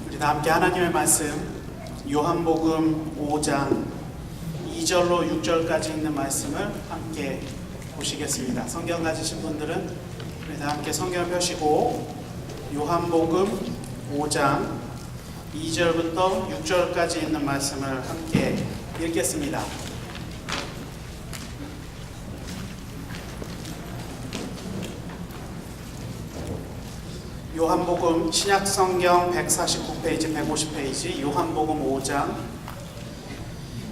우리 다 함께 하나님의 말씀 요한복음 5장 2절로 6절까지 있는 말씀을 함께 보시겠습니다. 성경 가지신 분들은 우리 다 함께 성경을 펴시고 요한복음 5장 2절부터 6절까지 있는 말씀을 함께 읽겠습니다. 요한복음 신약성경 149페이지, 150페이지 요한복음 5장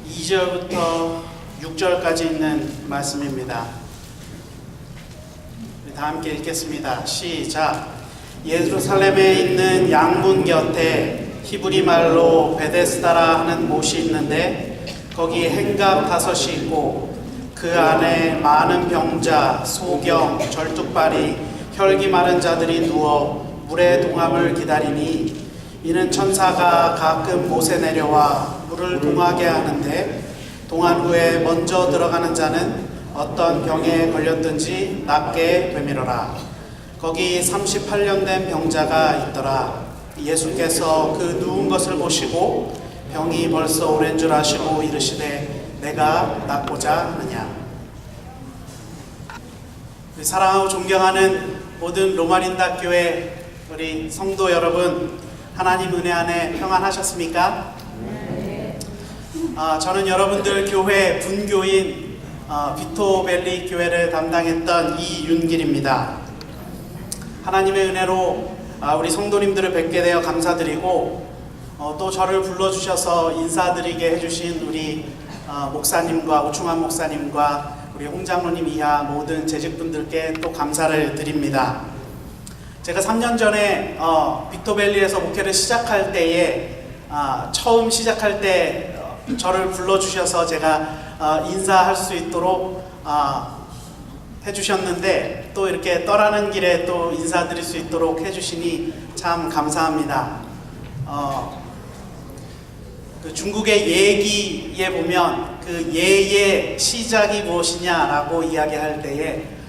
2절부터 6절까지 있는 말씀입니다. 우리 다 함께 읽겠습니다. 시작. 예루살렘에 있는 양문 곁에 히브리 말로 베데스다라 하는 못이 있는데 거기 행각 5이 있고 그 안에 많은 병자, 소경, 절뚝발이, 혈기 마른 자들이 누워 물의 동함을 기다리니 이는 천사가 가끔 못에 내려와 물을 동하게 하는데 동한 후에 먼저 들어가는 자는 어떤 병에 걸렸든지 낫게 되밀어라. 거기 38년 된 병자가 있더라. 예수께서 그 누운 것을 보시고 병이 벌써 오랜 줄 아시고 이르시되 내가 낫고자 하느냐. 사랑하고 존경하는 모든 로마린다 교회 우리 성도 여러분, 하나님 은혜 안에 평안하셨습니까? 네. 저는 여러분들 교회 분교인 비토밸리 교회를 담당했던 이윤길입니다. 하나님의 은혜로 우리 성도님들을 뵙게 되어 감사드리고 또 저를 불러주셔서 인사드리게 해주신 우리 목사님과 오충환 목사님과 우리 홍장로님 이하 모든 재직분들께 또 감사를 드립니다. 제가 3년 전에 비토밸리에서 목회를 시작할 때에 처음 시작할 때 저를 불러주셔서 제가 인사할 수 있도록 해주셨는데 또 이렇게 떠나는 길에 또 인사드릴 수 있도록 해주시니 참 감사합니다. 그 중국의 예기에 보면 그 예의 시작이 무엇이냐라고 이야기할 때에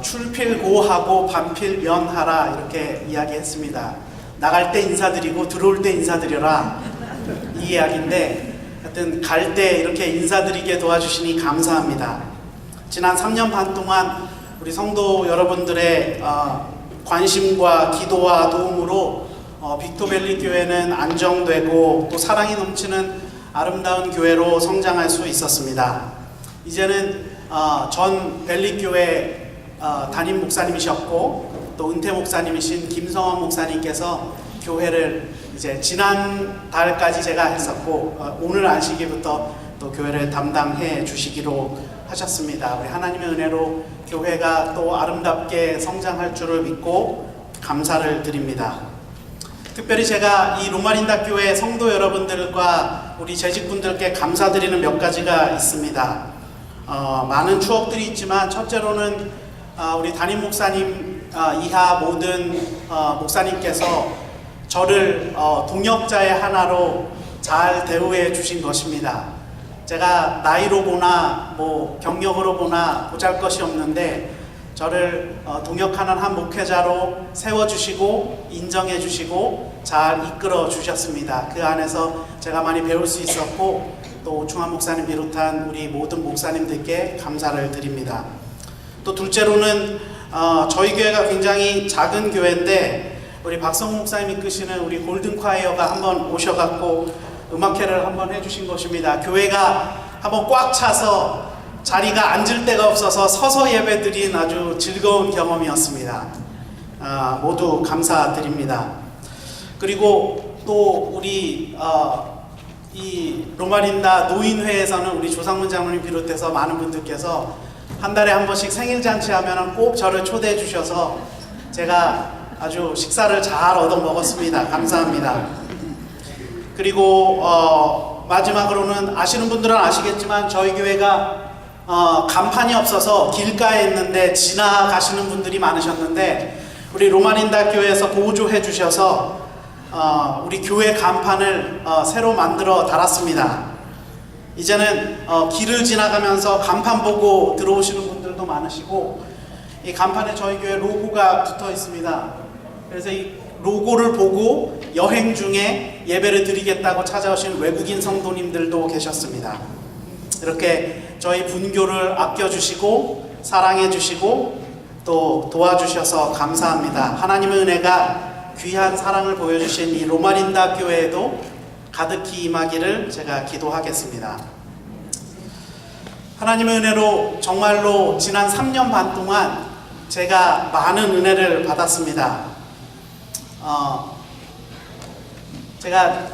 출필고하고 반필면하라 이렇게 이야기했습니다. 나갈 때 인사드리고 들어올 때 인사드려라 이 이야기인데 하여튼 갈 때 이렇게 인사드리게 도와주시니 감사합니다. 지난 3년 반 동안 우리 성도 여러분들의 관심과 기도와 도움으로 비토밸리 교회는 안정되고 또 사랑이 넘치는 아름다운 교회로 성장할 수 있었습니다. 이제는 전 밸리 교회 담임 목사님이셨고 또 은퇴 목사님이신 김성원 목사님께서 교회를 이제 지난 달까지 제가 했었고 오늘 안식일부터 또 교회를 담당해 주시기로 하셨습니다. 우리 하나님의 은혜로 교회가 또 아름답게 성장할 줄을 믿고 감사를 드립니다. 특별히 제가 이 로마린다 교회 성도 여러분들과 우리 재직분들께 감사드리는 몇 가지가 있습니다. 많은 추억들이 있지만 첫째로는 우리 담임 목사님 이하 모든 목사님께서 저를 동역자의 하나로 잘 대우해 주신 것입니다. 제가 나이로 보나 뭐 경력으로 보나 보잘것이 없는데 저를 동역하는 한 목회자로 세워주시고 인정해주시고 잘 이끌어 주셨습니다. 그 안에서 제가 많이 배울 수 있었고 또 오충환 목사님 비롯한 우리 모든 목사님들께 감사를 드립니다. 또 둘째로는 저희 교회가 굉장히 작은 교회인데 우리 박성우 목사님 이끄시는 우리 골든콰이어가 한번 오셔갖고 음악회를 한번 해주신 것입니다. 교회가 한번 꽉 차서 자리가 앉을 데가 없어서 서서 예배드린 아주 즐거운 경험이었습니다. 모두 감사드립니다. 그리고 또 우리 이 로마린다 노인회에서는 우리 조상문 장로님 비롯해서 많은 분들께서 한 달에 한 번씩 생일잔치 하면 꼭 저를 초대해 주셔서 제가 아주 식사를 잘 얻어 먹었습니다. 감사합니다. 그리고 마지막으로는 아시는 분들은 아시겠지만 저희 교회가 간판이 없어서 길가에 있는데 지나가시는 분들이 많으셨는데 우리 로마린다 교회에서 보조해 주셔서 우리 교회 간판을 새로 만들어 달았습니다. 이제는 길을 지나가면서 간판 보고 들어오시는 분들도 많으시고 이 간판에 저희 교회 로고가 붙어 있습니다. 그래서 이 로고를 보고 여행 중에 예배를 드리겠다고 찾아오신 외국인 성도님들도 계셨습니다. 이렇게 저희 분교를 아껴주시고 사랑해주시고 또 도와주셔서 감사합니다. 하나님의 은혜가 귀한 사랑을 보여주신 이 로마린다 교회에도 가득히 임하기를 제가 기도하겠습니다. 하나님의 은혜로 정말로 지난 3년 반 동안 제가 많은 은혜를 받았습니다. 제가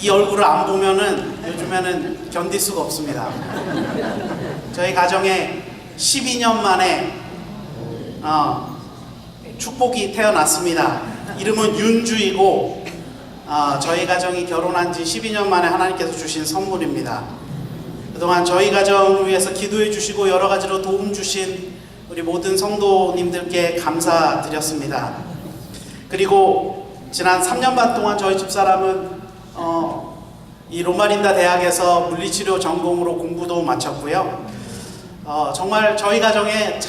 이 얼굴을 안 보면은 요즘에는 견딜 수가 없습니다. 저희 가정에 12년 만에 축복이 태어났습니다. 이름은 윤주이고 저희 가정이 결혼한 지 12년 만에 하나님께서 주신 선물입니다. 그동안 저희 가정을 위해서 기도해 주시고 여러 가지로 도움 주신 우리 모든 성도님들께 감사드렸습니다. 그리고 지난 3년 반 동안 저희 집사람은 이 로마린다 대학에서 물리치료 전공으로 공부도 마쳤고요. 정말 저희 가정에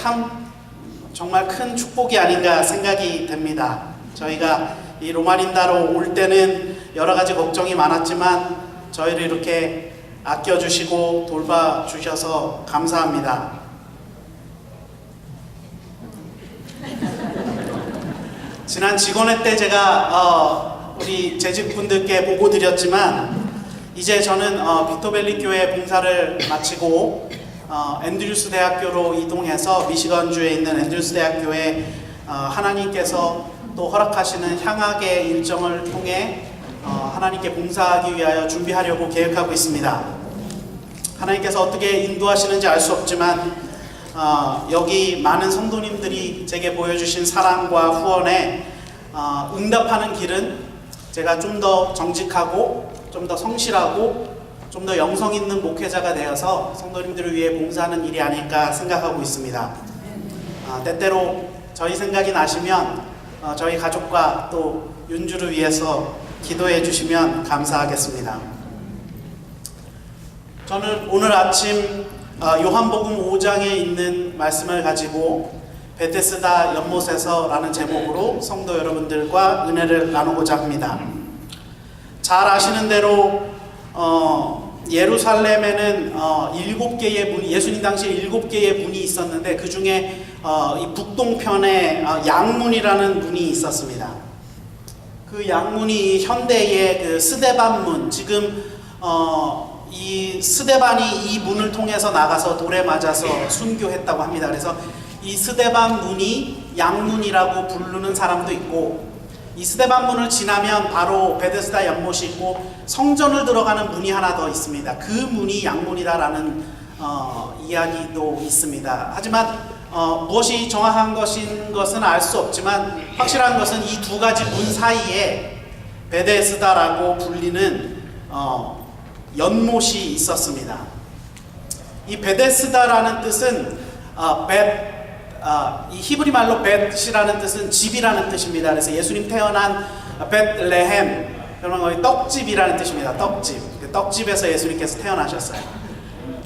정말 큰 축복이 아닌가 생각이 됩니다. 저희가 이 로마린다로 올 때는 여러 가지 걱정이 많았지만 저희를 이렇게 아껴주시고 돌봐주셔서 감사합니다. 지난 직원회 때 제가 우리 재직분들께 보고 드렸지만 이제 저는 빅토밸리 교회 봉사를 마치고 앤드류스 대학교로 이동해서 미시건주에 있는 앤드류스 대학교에 하나님께서 또 허락하시는 향학의 일정을 통해 하나님께 봉사하기 위하여 준비하려고 계획하고 있습니다. 하나님께서 어떻게 인도하시는지 알 수 없지만 여기 많은 성도님들이 제게 보여주신 사랑과 후원에 응답하는 길은 제가 좀 더 정직하고 좀 더 성실하고 좀 더 영성 있는 목회자가 되어서 성도님들을 위해 봉사하는 일이 아닐까 생각하고 있습니다. 때때로 저희 생각이 나시면 저희 가족과 또 윤주를 위해서 기도해 주시면 감사하겠습니다. 저는 오늘 아침 요한복음 5장에 있는 말씀을 가지고 베데스다 연못에서라는 제목으로 성도 여러분들과 은혜를 나누고자 합니다. 잘 아시는 대로 예루살렘에는 7개의 문이, 예수님 당시에 7개의 문이 있었는데 그 중에 이 북동편에 양문이라는 문이 있었습니다. 그 양문이 현대의 그 스데반문, 지금 이 스데반이 이 문을 통해서 나가서 돌에 맞아서 순교했다고 합니다. 그래서 이 스데반 문이 양문이라고 부르는 사람도 있고, 이 스데반 문을 지나면 바로 베데스다 연못이 있고 성전을 들어가는 문이 하나 더 있습니다. 그 문이 양문이다라는 이야기도 있습니다. 하지만 무엇이 정확한 것은 알 수 없지만 확실한 것은 이 두 가지 문 사이에 베데스다라고 불리는 연못이 있었습니다. 이 베데스다라는 뜻은 이 히브리 말로 벳이라는 뜻은 집이라는 뜻입니다. 그래서 예수님 태어난 벳레헴, 그러면 거의 떡집이라는 뜻입니다. 떡집. 떡집에서 예수님께서 태어나셨어요.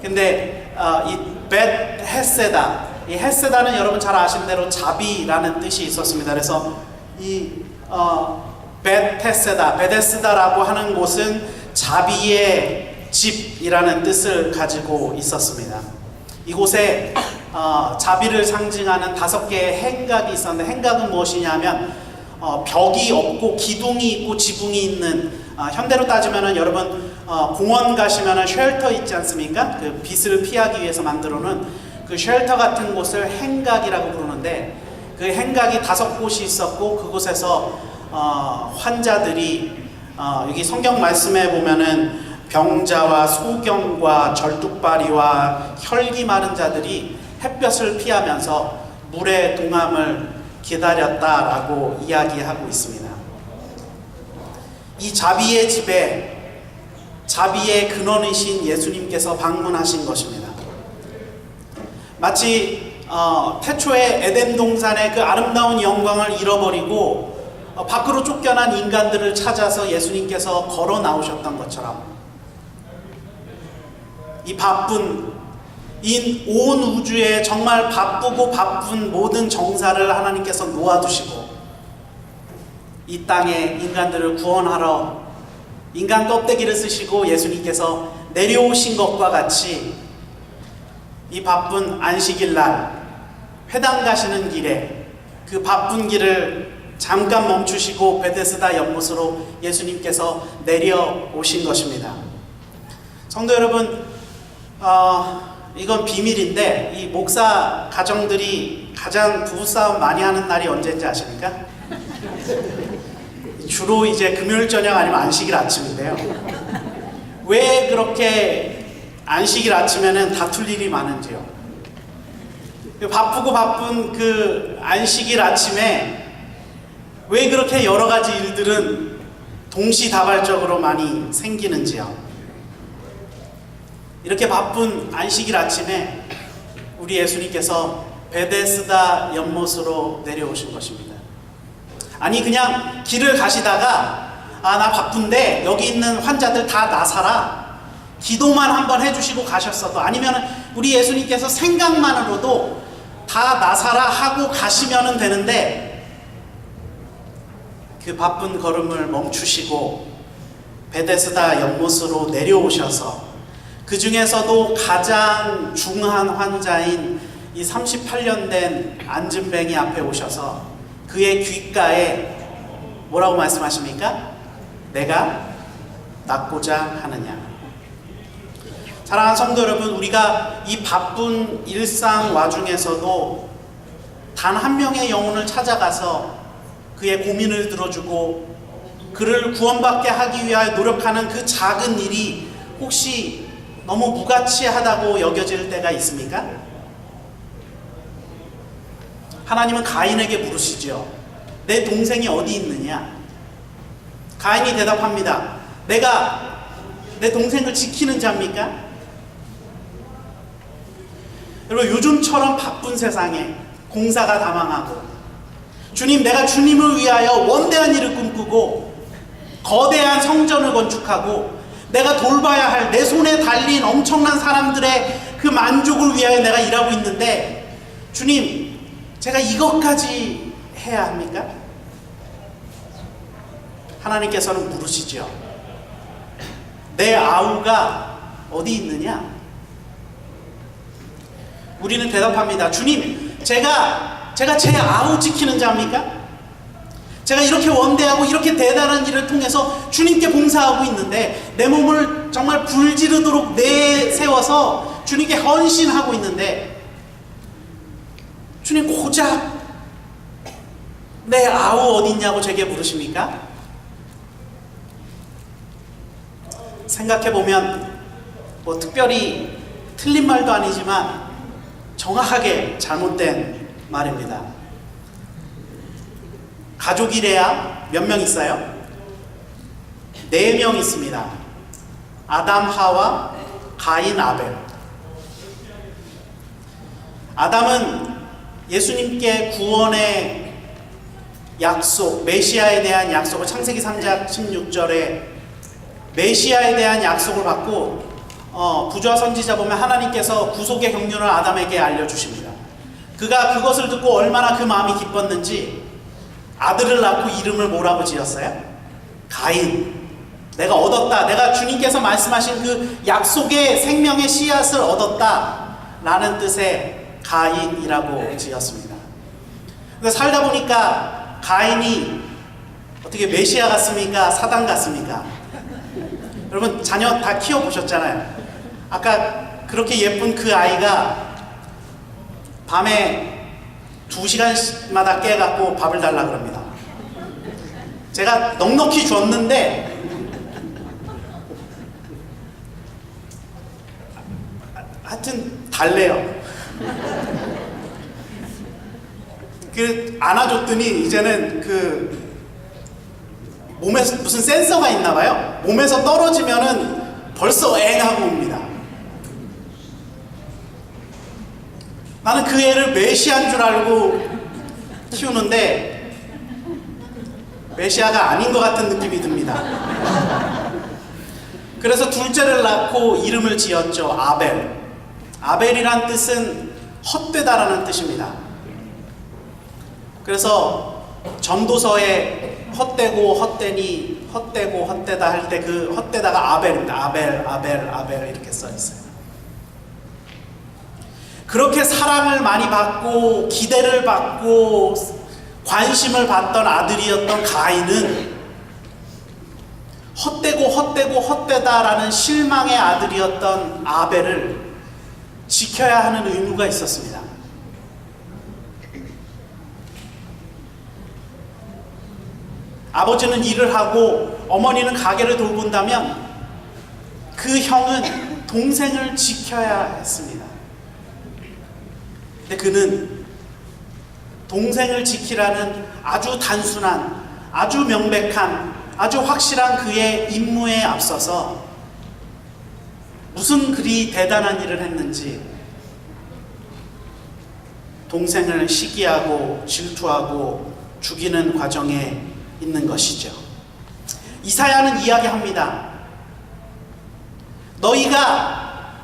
근데 이 벳헤세다, 이 헤세다는 여러분 잘 아시는 대로 자비라는 뜻이 있었습니다. 그래서 이 벳헤세다, 베데스다라고 하는 곳은 자비의 집이라는 뜻을 가지고 있었습니다. 이곳에 자비를 상징하는 5개의 행각이 있었는데, 행각은 무엇이냐면 벽이 없고 기둥이 있고 지붕이 있는, 현대로 따지면은 여러분 공원 가시면은 쉘터 있지 않습니까? 그 빛을 피하기 위해서 만들어 놓은 그 쉘터 같은 곳을 행각이라고 부르는데, 그 행각이 5곳이 있었고 그곳에서 환자들이 여기 성경 말씀에 보면은 병자와 소경과 절뚝발이와 혈기 마른 자들이 햇볕을 피하면서 물의 동함을 기다렸다라고 이야기하고 있습니다. 이 자비의 집에 자비의 근원이신 예수님께서 방문하신 것입니다. 마치 태초에 에덴 동산의 그 아름다운 영광을 잃어버리고 밖으로 쫓겨난 인간들을 찾아서 예수님께서 걸어 나오셨던 것처럼 이 바쁜 이 온 우주에 정말 바쁘고 바쁜 모든 정사를 하나님께서 놓아두시고 이 땅에 인간들을 구원하러 인간 껍데기를 쓰시고 예수님께서 내려오신 것과 같이 이 바쁜 안식일 날 회당 가시는 길에 그 바쁜 길을 잠깐 멈추시고 베데스다 연못으로 예수님께서 내려오신 것입니다. 성도 여러분, 이건 비밀인데 이 목사 가정들이 가장 부부싸움 많이 하는 날이 언제인지 아십니까? 주로 이제 금요일 저녁 아니면 안식일 아침인데요. 왜 그렇게 안식일 아침에는 다툴 일이 많은지요? 바쁘고 바쁜 그 안식일 아침에 왜 그렇게 여러 가지 일들은 동시다발적으로 많이 생기는지요? 이렇게 바쁜 안식일 아침에 우리 예수님께서 베데스다 연못으로 내려오신 것입니다. 아니 그냥 길을 가시다가 나 바쁜데 여기 있는 환자들 다 나사라 기도만 한번 해주시고 가셨어도, 아니면 우리 예수님께서 생각만으로도 다 나사라 하고 가시면 되는데 그 바쁜 걸음을 멈추시고 베데스다 연못으로 내려오셔서 그 중에서도 가장 중한 환자인 이 38년 된 안진뱅이 앞에 오셔서 그의 귓가에 뭐라고 말씀하십니까? 내가 낫고자 하느냐. 사랑하는 성도 여러분, 우리가 이 바쁜 일상 와중에서도 단 한 명의 영혼을 찾아가서 그의 고민을 들어주고 그를 구원받게 하기 위하여 노력하는 그 작은 일이 혹시 너무 무가치하다고 여겨질 때가 있습니까? 하나님은 가인에게 물으시죠. 내 동생이 어디 있느냐? 가인이 대답합니다. 내가 내 동생을 지키는 자입니까? 여러분, 요즘처럼 바쁜 세상에 공사가 다망하고 주님, 내가 주님을 위하여 원대한 일을 꿈꾸고 거대한 성전을 건축하고 내가 돌봐야 할 내 손에 달린 엄청난 사람들의 그 만족을 위하여 내가 일하고 있는데 주님, 제가 이것까지 해야 합니까? 하나님께서는 물으시죠. 내 아우가 어디 있느냐? 우리는 대답합니다. 주님, 제가 제 아우 지키는 자입니까? 제가 이렇게 원대하고 이렇게 대단한 일을 통해서 주님께 봉사하고 있는데 내 몸을 정말 불지르도록 내세워서 주님께 헌신하고 있는데 주님, 고작 내 아우 어디 있냐고 제게 물으십니까? 생각해보면 뭐 특별히 틀린 말도 아니지만 정확하게 잘못된 말입니다. 가족이래야 몇 명 있어요? 4명 있습니다. 아담, 하와, 가인, 아벨. 아담은 예수님께 구원의 약속, 메시아에 대한 약속을 창세기 3장 16절에 메시아에 대한 약속을 받고 부조와 선지자 보면 하나님께서 구속의 경륜을 아담에게 알려주십니다. 그가 그것을 듣고 얼마나 그 마음이 기뻤는지 아들을 낳고 이름을 뭐라고 지었어요? 가인. 내가 얻었다. 내가 주님께서 말씀하신 그 약속의 생명의 씨앗을 얻었다 라는 뜻의 가인이라고 지었습니다. 그래서 살다 보니까 가인이 어떻게 메시아 같습니까? 사단 같습니까? 여러분, 자녀 다 키워보셨잖아요. 아까 그렇게 예쁜 그 아이가 밤에 2시간마다 깨갖고 밥을 달라 그럽니다. 제가 넉넉히 줬는데 하여튼 달래요. 그 안아줬더니 이제는 그 몸에 무슨 센서가 있나봐요. 몸에서 떨어지면은 벌써 엥 하고 옵니다. 나는 그 애를 메시아인 줄 알고 키우는데 메시아가 아닌 것 같은 느낌이 듭니다. 그래서 둘째를 낳고 이름을 지었죠. 아벨. 아벨이란 뜻은 헛되다라는 뜻입니다. 그래서 전도서에 헛되고 헛되니 헛되고 헛되다 할 때 그 헛되다가 아벨입니다. 아벨 이렇게 써 있어요. 그렇게 사랑을 많이 받고 기대를 받고 관심을 받던 아들이었던 가인은 헛되고 헛되다라는 실망의 아들이었던 아벨을 지켜야 하는 의무가 있었습니다. 아버지는 일을 하고 어머니는 가게를 돌본다면 그 형은 동생을 지켜야 했습니다. 근데 그는 동생을 지키라는 아주 단순한, 아주 명백한, 아주 확실한 그의 임무에 앞서서 무슨 그리 대단한 일을 했는지 동생을 시기하고 질투하고 죽이는 과정에 있는 것이죠. 이사야는 이야기합니다. 너희가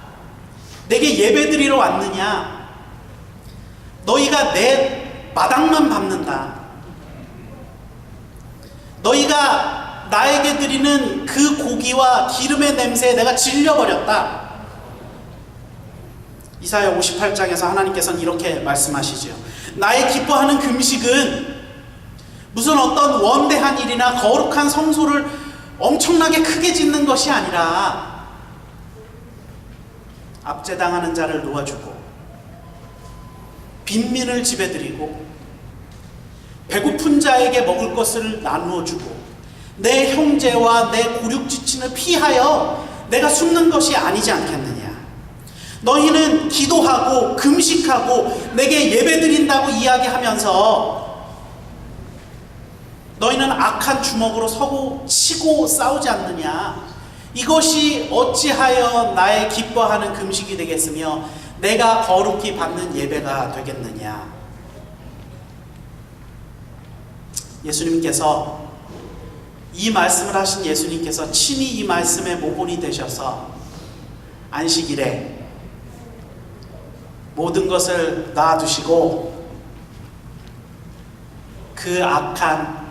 내게 예배드리러 왔느냐? 너희가 내 마당만 밟는다. 너희가 나에게 드리는 그 고기와 기름의 냄새에 내가 질려버렸다. 이사야 58장에서 하나님께서는 이렇게 말씀하시죠. 나의 기뻐하는 금식은 무슨 어떤 원대한 일이나 거룩한 성소를 엄청나게 크게 짓는 것이 아니라 압제당하는 자를 놓아주고 빈민을 집에 들이고 배고픈 자에게 먹을 것을 나누어 주고 내 형제와 내 고륙지친을 피하여 내가 숨는 것이 아니지 않겠느냐. 너희는 기도하고 금식하고 내게 예배드린다고 이야기하면서 너희는 악한 주먹으로 서고 치고 싸우지 않느냐. 이것이 어찌하여 나의 기뻐하는 금식이 되겠으며 내가 거룩히 받는 예배가 되겠느냐. 예수님께서 이 말씀을 하신 예수님께서 친히 이 말씀의 모본이 되셔서 안식일에 모든 것을 놔두시고 그 악한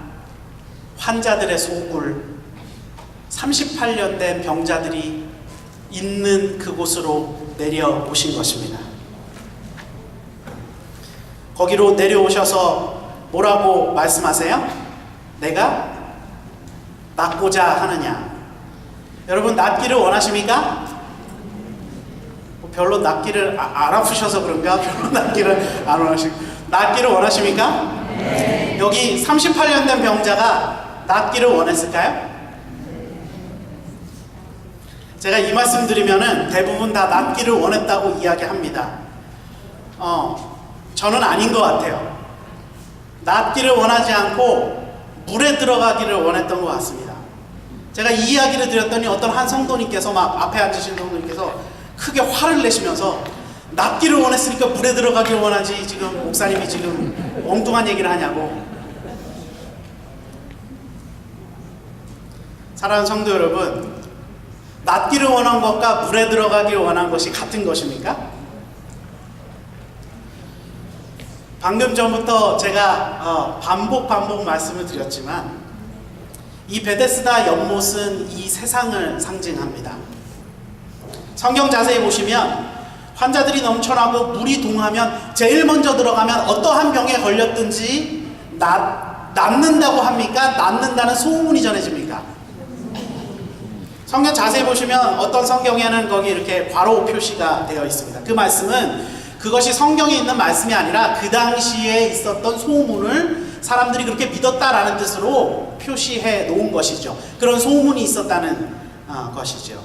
환자들의 속을 38년 된 병자들이 있는 그곳으로 내려오신 것입니다. 거기로 내려오셔서 뭐라고 말씀하세요? 내가 낫고자 하느냐? 여러분 낫기를 원하십니까? 별로 낫기를 안 아프셔서 그런가? 별로 낫기를 안 낫기를 원하십니까? 네. 여기 38년 된 병자가 낫기를 원했을까요? 제가 이 말씀 드리면은 대부분 다 낫기를 원했다고 이야기합니다. 저는 아닌 것 같아요. 낫기를 원하지 않고 물에 들어가기를 원했던 것 같습니다. 제가 이 이야기를 드렸더니 어떤 한 성도님께서 막 앞에 앉으신 성도님께서 크게 화를 내시면서 낫기를 원했으니까 물에 들어가기를 원하지 지금 목사님이 지금 엉뚱한 얘기를 하냐고. 사랑하는 성도 여러분, 낫기를 원한 것과 물에 들어가기를 원한 것이 같은 것입니까? 방금 전부터 제가 반복 말씀을 드렸지만 이 베데스다 연못은 이 세상을 상징합니다. 성경 자세히 보시면 환자들이 넘쳐나고 물이 동하면 제일 먼저 들어가면 어떠한 병에 걸렸든지 낫는다고 합니까? 낫는다는 소문이 전해집니까? 성경 자세히 보시면 어떤 성경에는 거기 이렇게 괄호 표시가 되어 있습니다. 그 말씀은 그것이 성경에 있는 말씀이 아니라 그 당시에 있었던 소문을 사람들이 그렇게 믿었다라는 뜻으로 표시해 놓은 것이죠. 그런 소문이 있었다는 것이죠.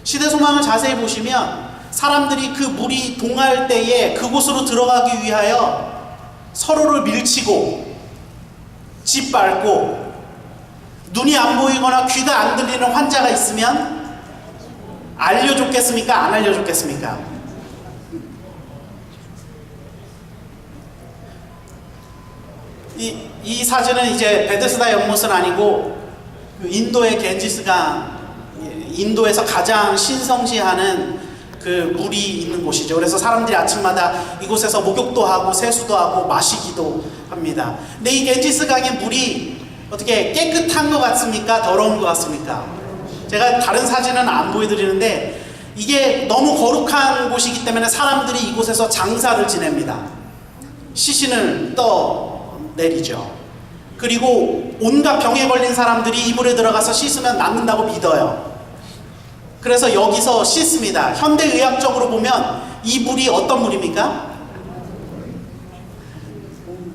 시대소망을 자세히 보시면 사람들이 그 물이 동할 때에 그곳으로 들어가기 위하여 서로를 밀치고 짓밟고 눈이 안 보이거나 귀가 안 들리는 환자가 있으면 알려줬겠습니까? 안 알려줬겠습니까? 이 사진은 이제 베데스다 연못은 아니고 인도의 겐지스강, 인도에서 가장 신성시하는 그 물이 있는 곳이죠. 그래서 사람들이 아침마다 이곳에서 목욕도 하고 세수도 하고 마시기도 합니다. 근데 이 겐지스 강의 물이 어떻게 깨끗한 것 같습니까? 더러운 것 같습니까? 제가 다른 사진은 안 보여드리는데 이게 너무 거룩한 곳이기 때문에 사람들이 이곳에서 장사를 지냅니다. 시신을 떠내리죠. 그리고 온갖 병에 걸린 사람들이 이 물에 들어가서 씻으면 낫는다고 믿어요. 그래서 여기서 씻습니다. 현대의학적으로 보면 이 물이 어떤 물입니까?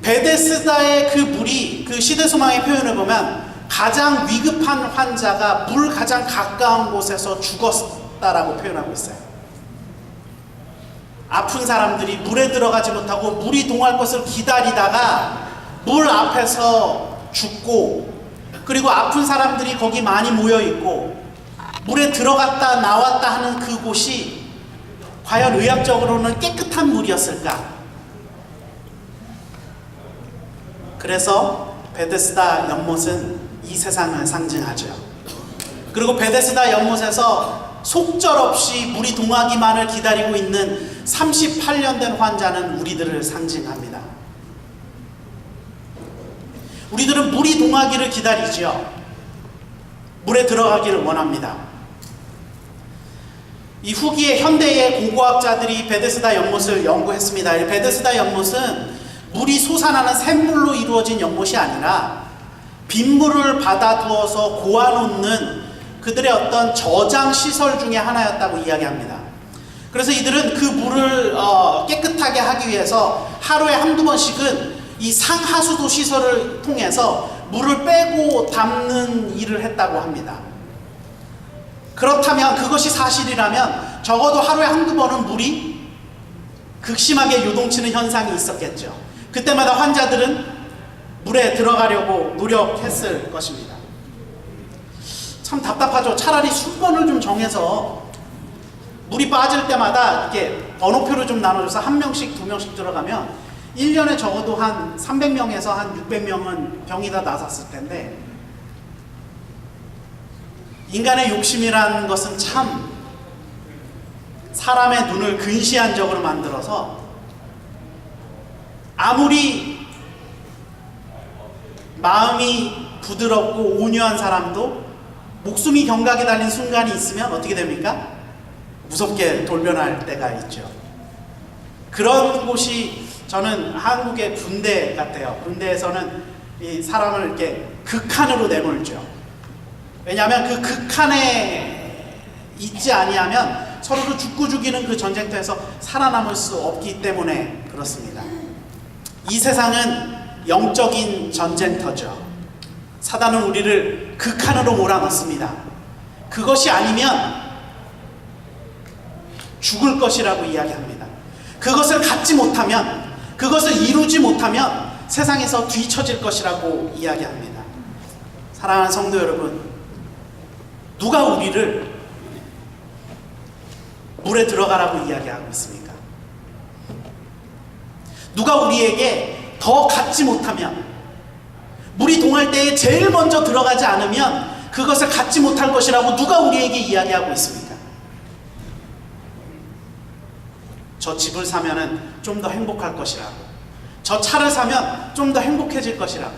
베데스다의 그 물이 그 시대소망의 표현을 보면 가장 위급한 환자가 물 가장 가까운 곳에서 죽었다라고 표현하고 있어요. 아픈 사람들이 물에 들어가지 못하고 물이 동할 것을 기다리다가 물 앞에서 죽고, 그리고 아픈 사람들이 거기 많이 모여 있고 물에 들어갔다 나왔다 하는 그곳이 과연 의학적으로는 깨끗한 물이었을까? 그래서 베데스다 연못은 이 세상을 상징하죠. 그리고 베데스다 연못에서 속절없이 물이 동하기만을 기다리고 있는 38년 된 환자는 우리들을 상징합니다. 우리들은 물이 동하기를 기다리지요. 물에 들어가기를 원합니다. 이 후기에 현대의 고고학자들이 베데스다 연못을 연구했습니다. 베데스다 연못은 물이 솟아나는 샘물로 이루어진 연못이 아니라 빗물을 받아두어서 고아놓는 그들의 어떤 저장 시설 중에 하나였다고 이야기합니다. 그래서 이들은 그 물을 깨끗하게 하기 위해서 하루에 한두 번씩은 이 상하수도 시설을 통해서 물을 빼고 담는 일을 했다고 합니다. 그렇다면, 그것이 사실이라면 적어도 하루에 한두 번은 물이 극심하게 요동치는 현상이 있었겠죠. 그때마다 환자들은 물에 들어가려고 노력했을 것입니다. 참 답답하죠. 차라리 순번을 좀 정해서 물이 빠질 때마다 이렇게 번호표를 좀 나눠줘서 한 명씩 두 명씩 들어가면 1년에 적어도 한 300명에서 한 600명은 병이 다 나았을 텐데, 인간의 욕심이라는 것은 참 사람의 눈을 근시안적으로 만들어서 아무리 마음이 부드럽고 온유한 사람도 목숨이 경각에 달린 순간이 있으면 어떻게 됩니까? 무섭게 돌변할 때가 있죠. 그런 곳이 저는 한국의 군대 같아요. 군대에서는 이 사람을 이렇게 극한으로 내몰죠. 왜냐하면 그 극한에 있지 아니하면 서로를 죽고 죽이는 그 전쟁터에서 살아남을 수 없기 때문에 그렇습니다. 이 세상은 영적인 전쟁터죠. 사단은 우리를 극한으로 몰아넣습니다. 그것이 아니면 죽을 것이라고 이야기합니다. 그것을 갖지 못하면, 그것을 이루지 못하면 세상에서 뒤처질 것이라고 이야기합니다. 사랑하는 성도 여러분, 누가 우리를 물에 들어가라고 이야기하고 있습니까? 누가 우리에게 더 갖지 못하면, 물이 동할 때에 제일 먼저 들어가지 않으면 그것을 갖지 못할 것이라고 누가 우리에게 이야기하고 있습니까? 저 집을 사면은 좀 더 행복할 것이라고, 저 차를 사면 좀 더 행복해질 것이라고,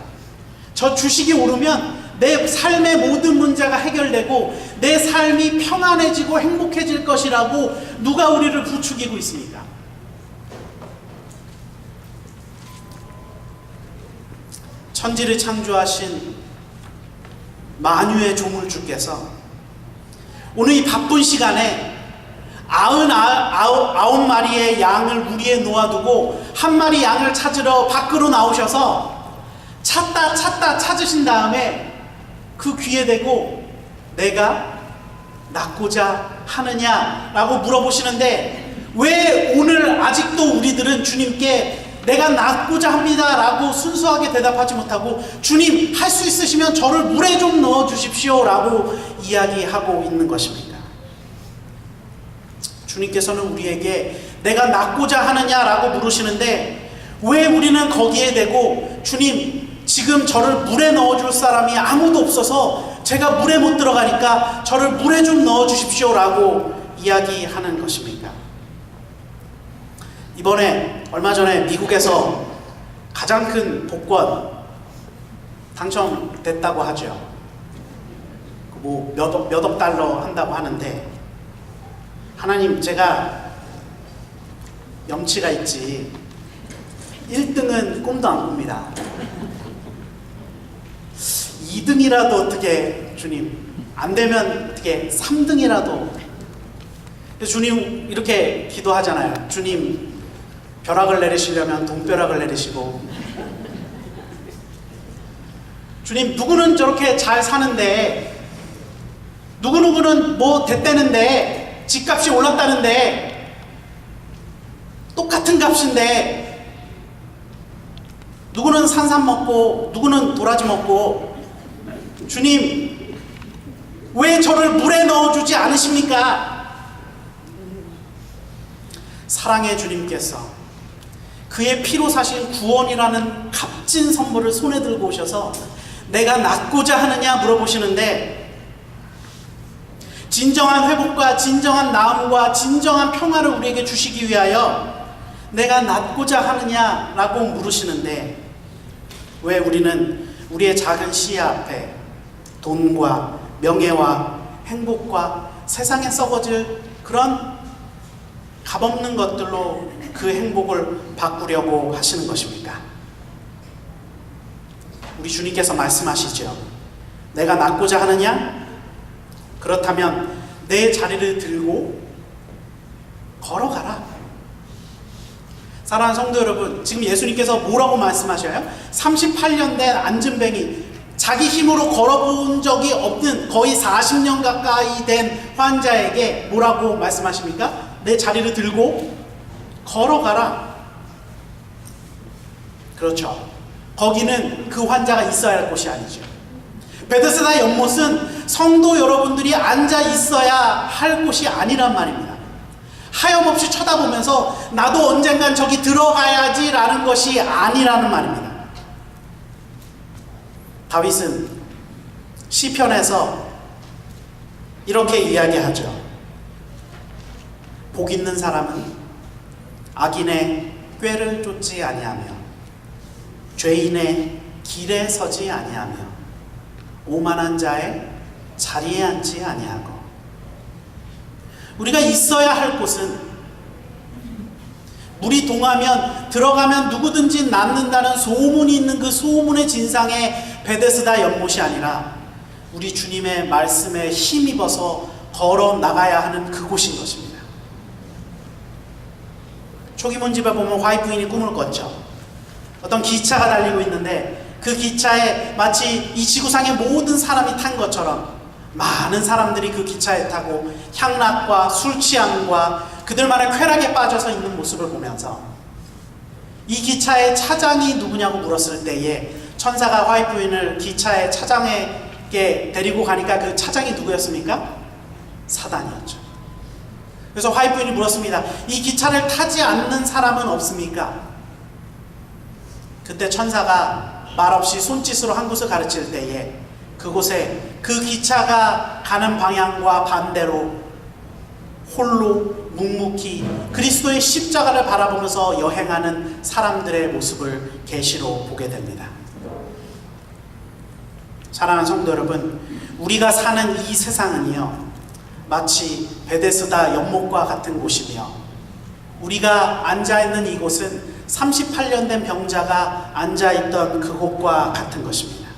저 주식이 오르면 내 삶의 모든 문제가 해결되고 내 삶이 평안해지고 행복해질 것이라고 누가 우리를 부추기고 있습니까? 천지를 창조하신 만유의 조물주께서 오늘 이 바쁜 시간에 99마리의 양을 우리에 놓아두고 한 마리 양을 찾으러 밖으로 나오셔서 찾다 찾으신 다음에 그 귀에 대고 내가 낳고자 하느냐라고 물어보시는데, 왜 오늘 아직도 우리들은 주님께 내가 낳고자 합니다 라고 순수하게 대답하지 못하고, 주님 할 수 있으시면 저를 물에 좀 넣어 주십시오 라고 이야기하고 있는 것입니까? 주님께서는 우리에게 내가 낳고자 하느냐 라고 물으시는데, 왜 우리는 거기에 대고 주님 지금 저를 물에 넣어줄 사람이 아무도 없어서 제가 물에 못 들어가니까 저를 물에 좀 넣어 주십시오 라고 이야기하는 것입니까? 이번에 얼마 전에 미국에서 가장 큰 복권 당첨됐다고 하죠. 뭐 몇억 달러 한다고 하는데, 하나님, 제가 염치가 있지 1등은 꿈도 안 꿉니다. 2등이라도 어떻게, 주님, 안 되면 어떻게 3등이라도. 주님 이렇게 기도하잖아요. 주님, 벼락을 내리시려면 돈벼락을 내리시고, 주님, 누구는 저렇게 잘 사는데, 누구누구는 뭐 됐다는데, 집값이 올랐다는데, 똑같은 값인데, 누구는 산삼 먹고 누구는 도라지 먹고, 주님, 왜 저를 물에 넣어주지 않으십니까? 사랑의 주님께서 그의 피로 사신 구원이라는 값진 선물을 손에 들고 오셔서 내가 낫고자 하느냐 물어보시는데, 진정한 회복과 진정한 나음과 진정한 평화를 우리에게 주시기 위하여 내가 낫고자 하느냐라고 물으시는데, 왜 우리는 우리의 작은 시야 앞에 돈과 명예와 행복과 세상에 썩어질 그런 값없는 것들로 그 행복을 바꾸려고 하시는 것입니까? 우리 주님께서 말씀하시죠. 내가 낫고자 하느냐? 그렇다면 내 자리를 들고 걸어가라. 사랑하는 성도 여러분, 지금 예수님께서 뭐라고 말씀하셔요? 38년 된 안진뱅이, 자기 힘으로 걸어본 적이 없는 거의 40년 가까이 된 환자에게 뭐라고 말씀하십니까? 내 자리를 들고 걸어가라. 그렇죠. 거기는 그 환자가 있어야 할 곳이 아니죠. 베데스다 연못은 성도 여러분들이 앉아 있어야 할 곳이 아니란 말입니다. 하염없이 쳐다보면서 나도 언젠간 저기 들어가야지 라는 것이 아니라는 말입니다. 다윗은 시편에서 이렇게 이야기하죠. 복 있는 사람은 악인의 꾀를 쫓지 아니하며 죄인의 길에 서지 아니하며 오만한 자의 자리에 앉지 아니하고. 우리가 있어야 할 곳은 물이 동하면 들어가면 누구든지 낫는다는 소문이 있는 그 소문의 진상의 베데스다 연못이 아니라 우리 주님의 말씀에 힘입어서 걸어 나가야 하는 그곳인 것입니다. 초기문집에 보면 화이트인이 꿈을 꿨죠. 어떤 기차가 달리고 있는데 그 기차에 마치 이 지구상의 모든 사람이 탄 것처럼 많은 사람들이 그 기차에 타고 향락과 술 취함과 그들만의 쾌락에 빠져서 있는 모습을 보면서 이 기차의 차장이 누구냐고 물었을 때에 천사가 화이트인을 기차의 차장에게 데리고 가니까 그 차장이 누구였습니까? 사단이었죠. 그래서 화이트인이 물었습니다. 이 기차를 타지 않는 사람은 없습니까? 그때 천사가 말없이 손짓으로 한 곳을 가르칠 때에 그곳에 그 기차가 가는 방향과 반대로 홀로 묵묵히 그리스도의 십자가를 바라보면서 여행하는 사람들의 모습을 계시로 보게 됩니다. 사랑하는 성도 여러분, 우리가 사는 이 세상은요 마치 베데스다 연못과 같은 곳이며 우리가 앉아있는 이곳은 38년 된 병자가 앉아있던 그곳과 같은 것입니다.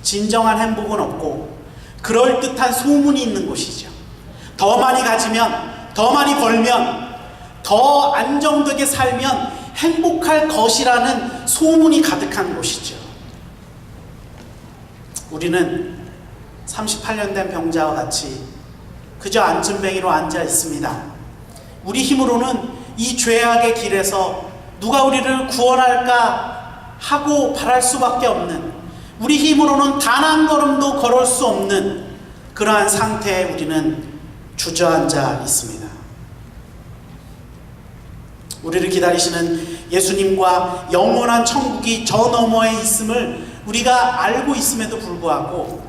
진정한 행복은 없고 그럴듯한 소문이 있는 곳이죠. 더 많이 가지면, 더 많이 벌면, 더 안정되게 살면 행복할 것이라는 소문이 가득한 곳이죠. 우리는 38년 된 병자와 같이 그저 앉은뱅이로 앉아 있습니다. 우리 힘으로는 이 죄악의 길에서 누가 우리를 구원할까 하고 바랄 수밖에 없는, 우리 힘으로는 단 한 걸음도 걸을 수 없는 그러한 상태에 우리는 주저앉아 있습니다. 우리를 기다리시는 예수님과 영원한 천국이 저 너머에 있음을 우리가 알고 있음에도 불구하고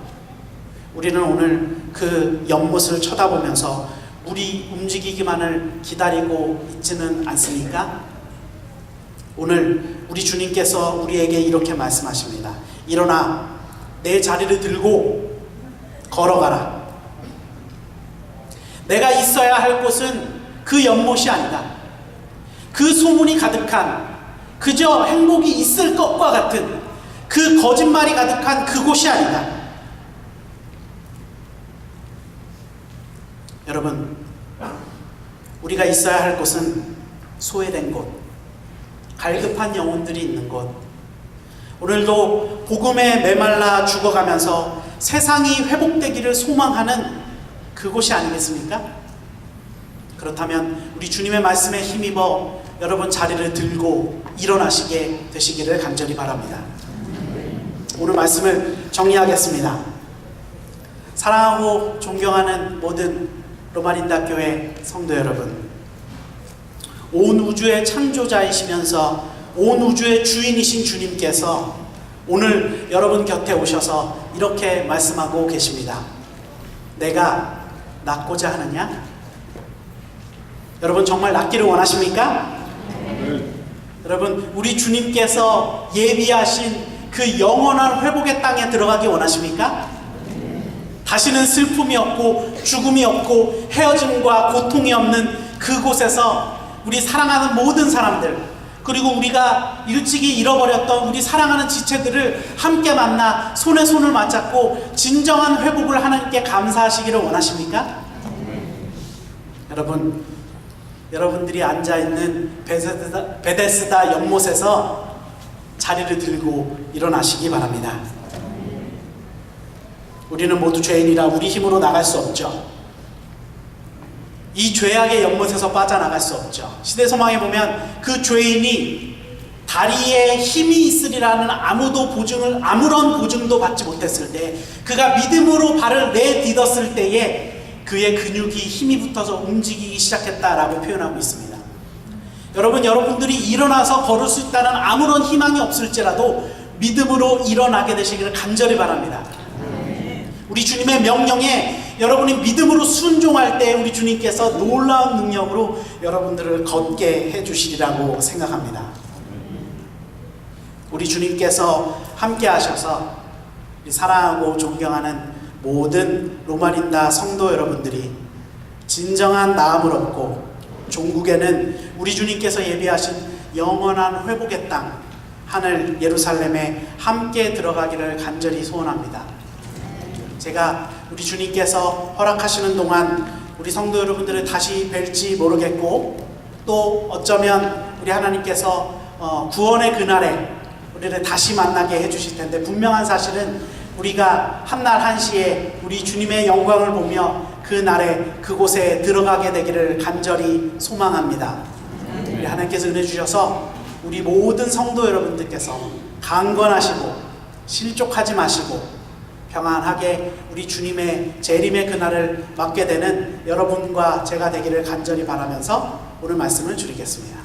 우리는 오늘 그 연못을 쳐다보면서 우리 움직이기만을 기다리고 있지는 않습니까? 오늘 우리 주님께서 우리에게 이렇게 말씀하십니다. 일어나 내 자리를 들고 걸어가라. 내가 있어야 할 곳은 그 연못이 아니다. 그 소문이 가득한, 그저 행복이 있을 것과 같은 그 거짓말이 가득한 그곳이 아니다. 여러분, 우리가 있어야 할 곳은 소외된 곳, 갈급한 영혼들이 있는 곳, 오늘도 복음에 메말라 죽어가면서 세상이 회복되기를 소망하는 그곳이 아니겠습니까? 그렇다면 우리 주님의 말씀에 힘입어 여러분 자리를 들고 일어나시게 되시기를 간절히 바랍니다. 오늘 말씀을 정리하겠습니다. 사랑하고 존경하는 모든 로마린다 교회 성도 여러분, 온 우주의 창조자이시면서 온 우주의 주인이신 주님께서 오늘 여러분 곁에 오셔서 이렇게 말씀하고 계십니다. 내가 낫고자 하느냐? 여러분 정말 낫기를 원하십니까? 여러분, 우리 주님께서 예비하신 그 영원한 회복의 땅에 들어가기 원하십니까? 다시는 슬픔이 없고 죽음이 없고 헤어짐과 고통이 없는 그곳에서 우리 사랑하는 모든 사람들, 그리고 우리가 일찍이 잃어버렸던 우리 사랑하는 지체들을 함께 만나 손에 손을 맞잡고 진정한 회복을 하나님께 감사하시기를 원하십니까? 여러분, 여러분들이 앉아있는 베데스다 연못에서 자리를 들고 일어나시기 바랍니다. 우리는 모두 죄인이라 우리 힘으로 나갈 수 없죠. 이 죄악의 연못에서 빠져나갈 수 없죠. 시대소망에 보면 그 죄인이 다리에 힘이 있으리라는 아무런 보증도 받지 못했을 때, 그가 믿음으로 발을 내딛었을 때에 그의 근육이 힘이 붙어서 움직이기 시작했다라고 표현하고 있습니다. 여러분, 여러분들이 일어나서 걸을 수 있다는 아무런 희망이 없을지라도 믿음으로 일어나게 되시기를 간절히 바랍니다. 우리 주님의 명령에 여러분이 믿음으로 순종할 때 우리 주님께서 놀라운 능력으로 여러분들을 걷게 해주시리라고 생각합니다. 우리 주님께서 함께 하셔서 사랑하고 존경하는 모든 로마린다 성도 여러분들이 진정한 나음을 얻고 종국에는 우리 주님께서 예비하신 영원한 회복의 땅, 하늘 예루살렘에 함께 들어가기를 간절히 소원합니다. 제가 우리 주님께서 허락하시는 동안 우리 성도 여러분들을 다시 뵐지 모르겠고, 또 어쩌면 우리 하나님께서 구원의 그날에 우리를 다시 만나게 해주실 텐데, 분명한 사실은 우리가 한날 한시에 우리 주님의 영광을 보며 그 날에 그곳에 들어가게 되기를 간절히 소망합니다. 우리 하나님께서 은혜 주셔서 우리 모든 성도 여러분들께서 강건하시고 실족하지 마시고 평안하게 우리 주님의 재림의 그날을 맞게 되는 여러분과 제가 되기를 간절히 바라면서 오늘 말씀을 줄이겠습니다.